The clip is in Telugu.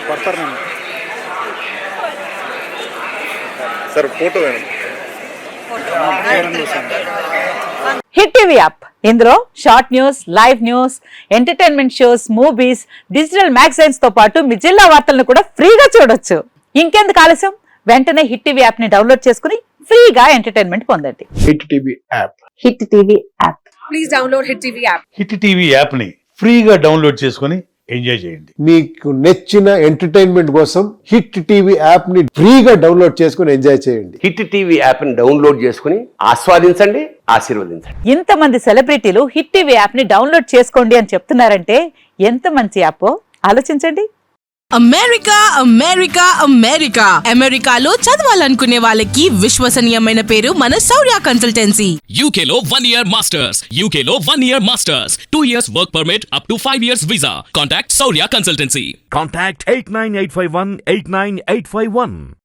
కొడతారు నన్ను sir photo hit TV app ఇందులో short news, live news, entertainment shows, movies, digital magazines తో పాటు మీ జిల్లా వార్తలను కూడా ఫ్రీగా చూడొచ్చు. ఇంకెందుకు ఆలస్యం, వెంటనే హిట్ టీవీ యాప్ ని డౌన్లోడ్ చేసుకుని ఫ్రీగా ఎంటర్టైన్మెంట్ పొందండి. Hit TV app. Hit TV app. Please download hit TV app. Hit TV app ని ఫ్రీగా డౌన్లోడ్ చేసుకుని ఎంజాయ్ చేయండి. మీకు నచ్చిన ఎంటర్టైన్మెంట్ కోసం హిట్ టీవీ యాప్ ని ఫ్రీగా డౌన్లోడ్ చేసుకుని ఎంజాయ్ చేయండి. హిట్ టీవీ యాప్ ని డౌన్లోడ్ చేసుకుని ఆస్వాదించండి, ఆశీర్వదించండి. ఇంతమంది సెలబ్రిటీలు హిట్ టీవీ యాప్ ని డౌన్లోడ్ చేసుకోండి అని చెప్తున్నారంటే ఎంత మంచి యాప్ ఆలోచించండి. అమెరికా అమెరికా అమెరికా అమెరికాలో చదవాలనుకునే వాళ్ళకి విశ్వసనీయమైన పేరు మన శౌర్య కన్సల్టెన్సీ. UK లో 1 year masters, UK లో 1 year masters, 2 years work permit up to 5 years visa. Contact Saurya Consultancy. Contact 89851 89851.